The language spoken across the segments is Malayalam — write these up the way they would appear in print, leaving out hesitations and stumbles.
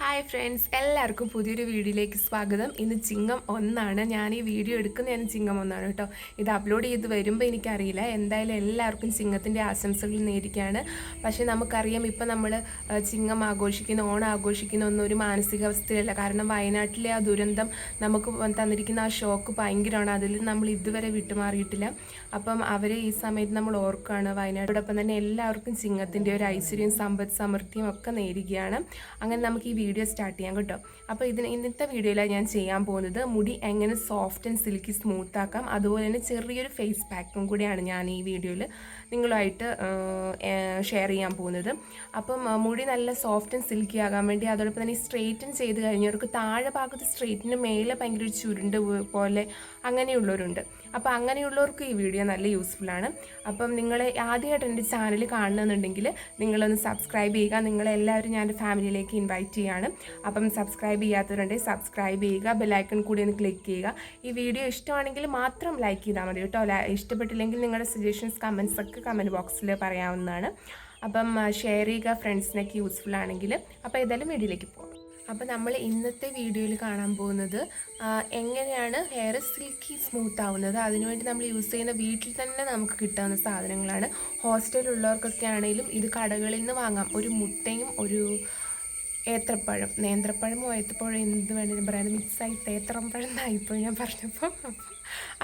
ഹായ് ഫ്രണ്ട്സ്, എല്ലാവർക്കും പുതിയൊരു വീഡിയോയിലേക്ക് സ്വാഗതം. ഇന്ന് ചിങ്ങം 1 ഞാൻ ഈ വീഡിയോ എടുക്കുന്നതാണ് ചിങ്ങം 1 കേട്ടോ. ഇത് അപ്ലോഡ് ചെയ്ത് വരുമ്പോൾ എനിക്കറിയില്ല. എന്തായാലും എല്ലാവർക്കും ചിങ്ങത്തിൻ്റെ ആശംസകൾ നേരിക്കുകയാണ്. പക്ഷേ നമുക്കറിയാം, ഇപ്പം നമ്മൾ ചിങ്ങം ആഘോഷിക്കുന്ന, ഓണം ആഘോഷിക്കുന്ന ഒന്നും ഒരു മാനസികാവസ്ഥയല്ല. കാരണം വയനാട്ടിലെ ആ ദുരന്തം നമുക്ക് തന്നിരിക്കുന്ന ആ ഷോക്ക് ഭയങ്കരമാണ്. അതിൽ നമ്മൾ ഇതുവരെ വിട്ടുമാറിയിട്ടില്ല. അപ്പം അവരെ ഈ സമയത്ത് നമ്മൾ ഓർക്കുകയാണ്. വയനാടോടൊപ്പം തന്നെ എല്ലാവർക്കും ചിങ്ങത്തിൻ്റെ ഒരു ഐശ്വര്യവും സമ്പദ് സമൃദ്ധിയും ഒക്കെ നേരുകയാണ്. അങ്ങനെ നമുക്ക് ഈ വീഡിയോ സ്റ്റാർട്ട് ചെയ്യാം കേട്ടോ. അപ്പോൾ ഇന്നത്തെ വീഡിയോയിലാണ് ഞാൻ ചെയ്യാൻ പോകുന്നത് മുടി എങ്ങനെ സോഫ്റ്റ് ആൻഡ് സിൽക്കി സ്മൂത്ത് ആക്കാം, അതുപോലെ തന്നെ ചെറിയൊരു ഫേസ് പാക്കും കൂടിയാണ് ഞാൻ ഈ വീഡിയോയിൽ നിങ്ങളുമായിട്ട് ഷെയർ ചെയ്യാൻ പോകുന്നത്. അപ്പം മുടി നല്ല സോഫ്റ്റ് ആൻഡ് സിൽക്കി ആകാൻ വേണ്ടി, അതോടൊപ്പം തന്നെ സ്ട്രെയിറ്റൻ ചെയ്ത് കഴിഞ്ഞവർക്ക് താഴെ ഭാഗത്ത് സ്ട്രെയിറ്റിന് മേലെ ഭയങ്കര ഒരു ചുരുണ്ട് പോലെ അങ്ങനെയുള്ളവരുണ്ട്. അപ്പോൾ അങ്ങനെയുള്ളവർക്ക് ഈ വീഡിയോ നല്ല യൂസ്ഫുള്ളാണ്. അപ്പം നിങ്ങൾ ആദ്യമായിട്ട് എൻ്റെ ചാനൽ കാണണമെന്നുണ്ടെങ്കിൽ നിങ്ങളൊന്ന് സബ്സ്ക്രൈബ് ചെയ്യുക. നിങ്ങളെല്ലാവരും ഞാൻ ഫാമിലിയിലേക്ക് ഇൻവൈറ്റ് ചെയ്യുകയാണ്. അപ്പം സബ്സ്ക്രൈബ് ചെയ്യാത്തവരുണ്ടെങ്കിൽ സബ്സ്ക്രൈബ് ചെയ്യുക, ബെല്ലൈക്കൺ കൂടി ഒന്ന് ക്ലിക്ക് ചെയ്യുക. ഈ വീഡിയോ ഇഷ്ടമാണെങ്കിൽ മാത്രം ലൈക്ക് ചെയ്താൽ മതി കേട്ടോ. ഇഷ്ടപ്പെട്ടില്ലെങ്കിൽ നിങ്ങളുടെ സജഷൻസ് കമൻസ് ഒക്കെ കമൻറ്റ് ബോക്സിൽ പറയാവുന്നതാണ്. അപ്പം ഷെയർ ചെയ്യുക ഫ്രണ്ട്സിനൊക്കെ യൂസ്ഫുൾ ആണെങ്കിൽ. അപ്പോൾ ഏതായാലും വീഡിയോയിലേക്ക് പോകാം. അപ്പോൾ നമ്മൾ ഇന്നത്തെ വീഡിയോയിൽ കാണാൻ പോകുന്നത് എങ്ങനെയാണ് ഹെയർ സിൽക്കി സ്മൂത്ത് ആവുന്നത്. അതിനുവേണ്ടി നമ്മൾ യൂസ് ചെയ്യുന്ന വീട്ടിൽ തന്നെ നമുക്ക് കിട്ടാവുന്ന സാധനങ്ങളാണ്. ഹോസ്റ്റലിലുള്ളവർക്കൊക്കെ ആണെങ്കിലും ഇത് കടകളിൽ നിന്ന് വാങ്ങാം. ഒരു മുട്ടയും ഒരു ഏത്തപ്പഴം, നേന്ത്രപ്പഴമോ ഏത്തപ്പഴം എന്ത് വേണമെങ്കിലും പറയാം. മിക്സായി തേത്രപ്പഴം എന്നായിപ്പോൾ ഞാൻ പറഞ്ഞപ്പോൾ.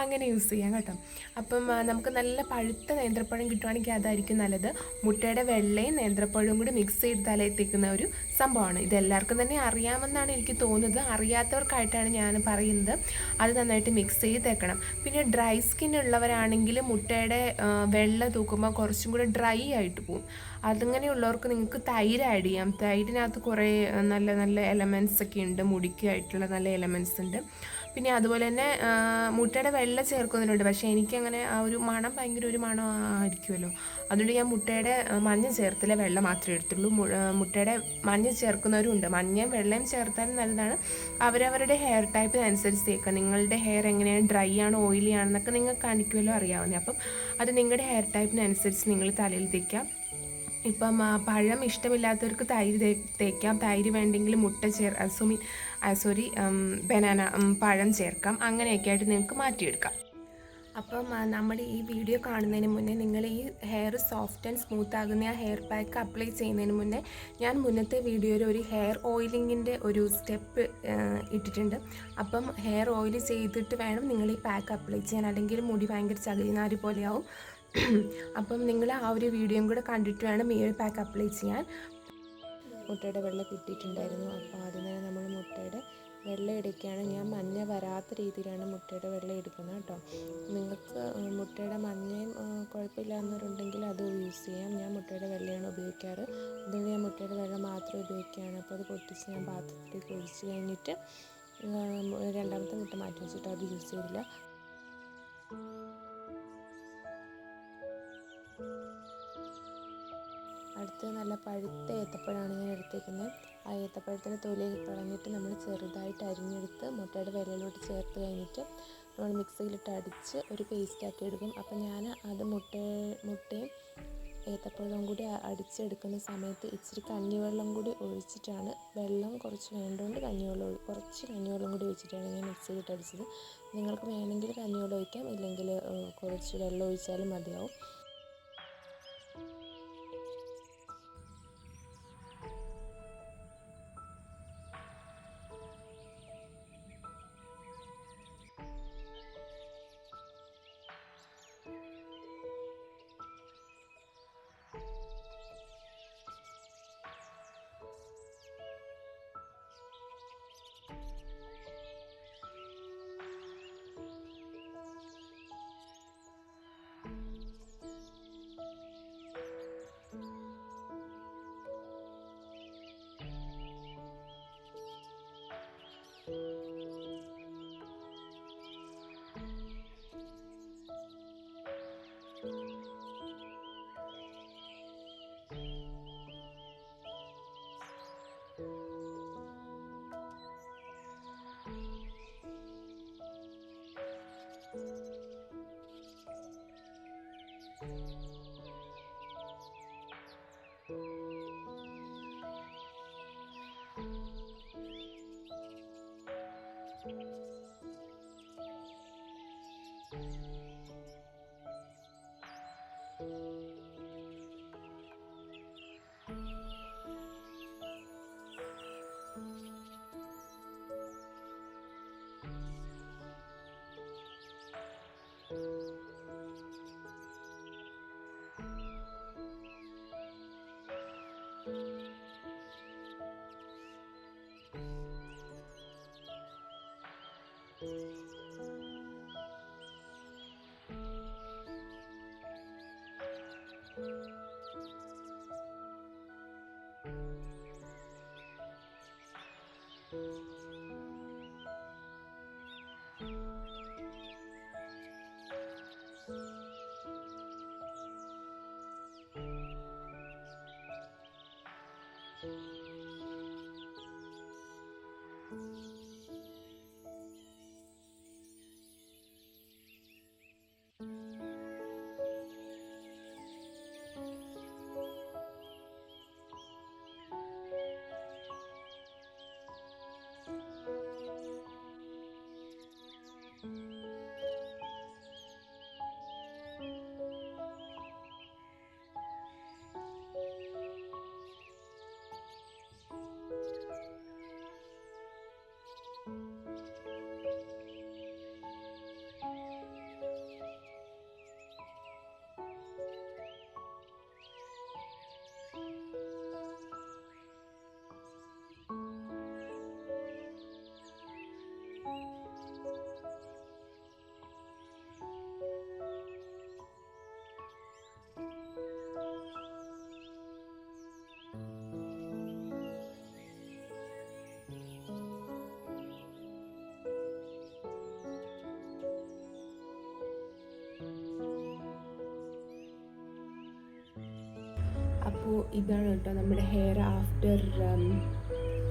അങ്ങനെ യൂസ് ചെയ്യാം കേട്ടോ. അപ്പം നമുക്ക് നല്ല പഴുത്ത നേന്ത്രപ്പഴം കിട്ടുവാണെങ്കിൽ അതായിരിക്കും നല്ലത്. മുട്ടയുടെ വെള്ളയും നേന്ത്രപ്പഴവും കൂടി മിക്സ് ചെയ്ത് തലയിൽ ഒരു സംഭവമാണ്. ഇതെല്ലാവർക്കും തന്നെ അറിയാമെന്നാണ് എനിക്ക് തോന്നുന്നത്. അറിയാത്തവർക്കായിട്ടാണ് ഞാൻ പറയുന്നത്. അത് നന്നായിട്ട് മിക്സ് ചെയ്ത് തേക്കണം. പിന്നെ ഡ്രൈ സ്കിൻ ഉള്ളവരാണെങ്കിൽ മുട്ടയുടെ വെള്ള തൂക്കുമ്പോൾ കുറച്ചും കൂടി ഡ്രൈ ആയിട്ട് പോകും. അതങ്ങനെയുള്ളവർക്ക് നിങ്ങൾക്ക് തൈര് ആഡ് ചെയ്യാം. തൈരിനകത്ത് കുറേ നല്ല നല്ല എലമെൻറ്റ്സ് ഒക്കെ ഉണ്ട്, മുടിക്കായിട്ടുള്ള നല്ല എലമെൻറ്റ്സ് ഉണ്ട്. പിന്നെ അതുപോലെ തന്നെ മുട്ടയുടെ വെള്ള ചേർക്കുന്നതിനുണ്ട്. പക്ഷേ എനിക്കങ്ങനെ ആ ഒരു മണം ഭയങ്കര ഒരു മണം ആയിരിക്കുമല്ലോ. അതുകൊണ്ട് ഞാൻ മുട്ടയുടെ മഞ്ഞ ചേർത്തില്ല, വെള്ള മാത്രമേ എടുത്തുള്ളൂ. മുട്ടയുടെ മഞ്ഞ ചേർക്കുന്നവരും ഉണ്ട്. മഞ്ഞയും വെള്ളയും ചേർത്താലും നല്ലതാണ്. അവരവരുടെ ഹെയർ ടൈപ്പിനനുസരിച്ച് തേക്കുക. നിങ്ങളുടെ ഹെയർ എങ്ങനെയാണ്, ഡ്രൈ ആണോ ഓയിലി ആണെന്നൊക്കെ നിങ്ങൾക്ക് കാണിക്കുമല്ലോ, അറിയാവുന്നത്. അപ്പം അത് നിങ്ങളുടെ ഹെയർ ടൈപ്പിനനുസരിച്ച് നിങ്ങൾ തലയിൽ തേക്കാം. ഇപ്പം പഴം ഇഷ്ടമില്ലാത്തവർക്ക് തൈര് തേക്കാം. തൈര് വേണ്ടെങ്കിൽ മുട്ട ബനാന പഴം ചേർക്കാം. അങ്ങനെയൊക്കെ ആയിട്ട് നിങ്ങൾക്ക് മാറ്റിയെടുക്കാം. അപ്പം നമ്മൾ ഈ വീഡിയോ കാണുന്നതിന് മുന്നേ നിങ്ങൾ ഈ ഹെയർ സോഫ്റ്റ് ആൻഡ് സ്മൂത്ത് ആകുന്ന ആ ഹെയർ പാക്ക് അപ്ലൈ ചെയ്യുന്നതിന് മുന്നേ ഞാൻ മുന്നത്തെ വീഡിയോയിൽ ഒരു ഹെയർ ഓയിലിങ്ങിൻ്റെ ഒരു സ്റ്റെപ്പ് ഇട്ടിട്ടുണ്ട്. അപ്പം ഹെയർ ഓയിൽ ചെയ്തിട്ട് വേണം നിങ്ങൾ ഈ പാക്ക് അപ്ലൈ ചെയ്യാൻ, അല്ലെങ്കിൽ മുടി ഭയങ്കര ചകിരിനാര് പോലെയാവും. അപ്പം നിങ്ങൾ ആ ഒരു വീഡിയോയും കൂടെ കണ്ടിട്ട് വേണം ഈ ഒരു പാക്ക് അപ്ലൈ ചെയ്യാൻ. മുട്ടയുടെ വെള്ള കിട്ടിയിട്ടുണ്ടായിരുന്നു. അപ്പോൾ ആദ്യം തന്നെ നമ്മൾ മുട്ടയുടെ വെള്ളം എടുക്കുകയാണ്. ഞാൻ മഞ്ഞ വരാത്ത രീതിയിലാണ് മുട്ടയുടെ വെള്ളം എടുക്കുന്നത് കേട്ടോ. നിങ്ങൾക്ക് മുട്ടയുടെ മഞ്ഞയും കുഴപ്പമില്ല എന്നവരുണ്ടെങ്കിൽ അത് യൂസ് ചെയ്യാം. ഞാൻ മുട്ടയുടെ വെള്ളയാണ് ഉപയോഗിക്കാറ്. അതുകൊണ്ട് ഞാൻ മുട്ടയുടെ വെള്ളം മാത്രം ഉപയോഗിക്കുകയാണ്. അപ്പോൾ അത് പൊട്ടിച്ച് ഞാൻ പാത്രത്തിലേക്ക് ഒഴിച്ച് കഴിഞ്ഞിട്ട് രണ്ടാമത്തെ മുട്ട മാറ്റി വെച്ചിട്ട് അത് യൂസ് ചെയ്തില്ല. അടുത്ത് നല്ല പഴുത്ത ഏത്തപ്പഴമാണ് ഞാൻ എടുത്തേക്കുന്നത്. ആ ഏത്തപ്പഴത്തിൻ്റെ തൊലി കളഞ്ഞിട്ട് നമ്മൾ ചെറുതായിട്ട് അരിഞ്ഞെടുത്ത് മുട്ടയുടെ വെള്ളയിലോട്ട് ചേർത്ത് കഴിഞ്ഞിട്ട് നമ്മൾ മിക്സിയിലിട്ട് അടിച്ച് ഒരു പേസ്റ്റാക്കി എടുക്കും. അപ്പം ഞാൻ അത് മുട്ടയും ഏത്തപ്പഴവും കൂടി അടിച്ചെടുക്കുന്ന സമയത്ത് ഇച്ചിരി കഞ്ഞിവെള്ളം കൂടി ഒഴിച്ചിട്ടാണ്, വെള്ളം കുറച്ച് വേണ്ടതുകൊണ്ട് കുറച്ച് കഞ്ഞിവെള്ളം കൂടി ഒഴിച്ചിട്ടാണ് ഞാൻ മിക്സിയിലിട്ട് അടിച്ചത്. നിങ്ങൾക്ക് വേണമെങ്കിൽ കഞ്ഞിവെള്ളം ഒഴിക്കാം, ഇല്ലെങ്കിൽ കുറച്ച് വെള്ളം ഒഴിച്ചാലും മതിയാവും. അപ്പോൾ ഇതാണ് കേട്ടോ നമ്മുടെ hair after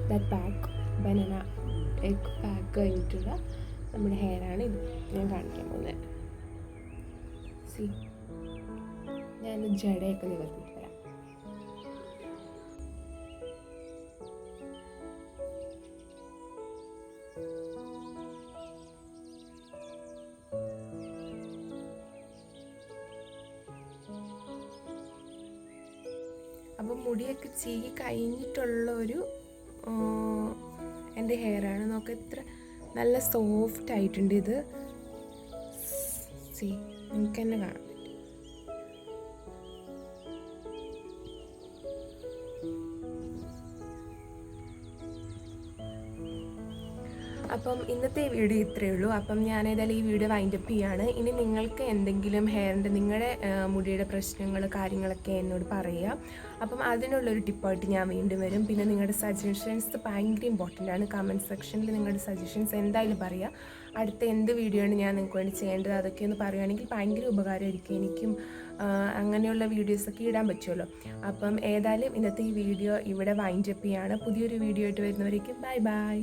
that pack, banana egg pack കഴിഞ്ഞിട്ടുള്ള നമ്മുടെ ഹെയറാണ് ഇത്. ഞാൻ കാണിക്കാൻ പോകുന്നത്. സി, ഞാൻ ജടയൊക്കെ നിവർത്തിയിട്ട് വരാം. അപ്പം മുടിയൊക്കെ ചീകി കഴിഞ്ഞിട്ടുള്ളൊരു എൻ്റെ ഹെയറാണ്. നോക്ക് എത്ര നല്ല സോഫ്റ്റ് ആയിട്ടുണ്ട് ഇത്. സി, നിങ്ങൾക്ക് തന്നെ കാണാം. അപ്പം ഇന്നത്തെ വീഡിയോ ഇത്രയേ ഉള്ളൂ. അപ്പം ഞാൻ ഏതായാലും ഈ വീഡിയോ വൈൻഡപ്പ് ചെയ്യാണ്. ഇനി നിങ്ങൾക്ക് എന്തെങ്കിലും ഹെയറിൻ്റെ നിങ്ങളുടെ മുടിയുടെ പ്രശ്നങ്ങൾ കാര്യങ്ങളൊക്കെ എന്നോട് പറയുക. അപ്പം അതിനുള്ളൊരു ടിപ്പായിട്ട് ഞാൻ വീണ്ടും വരും. പിന്നെ നിങ്ങളുടെ സജഷൻസ് ഭയങ്കര ഇമ്പോർട്ടൻ്റ് ആണ്. കമൻറ്റ് സെക്ഷനിൽ നിങ്ങളുടെ സജഷൻസ് എന്തായാലും പറയുക. അടുത്ത എന്ത് വീഡിയോ ആണ് ഞാൻ നിങ്ങൾക്ക് വേണ്ടി ചെയ്യേണ്ടത് അതൊക്കെ ഒന്ന് പറയുകയാണെങ്കിൽ ഭയങ്കര ഉപകാരമായിരിക്കും. എനിക്കും അങ്ങനെയുള്ള വീഡിയോസൊക്കെ ഇടാൻ പറ്റുമല്ലോ. അപ്പം ഏതായാലും ഇന്നത്തെ ഈ വീഡിയോ ഇവിടെ വൈൻഡപ്പ് ചെയ്യാണ്. പുതിയൊരു വീഡിയോ ആയിട്ട് വരുന്നവരേക്കും ബൈ ബൈ.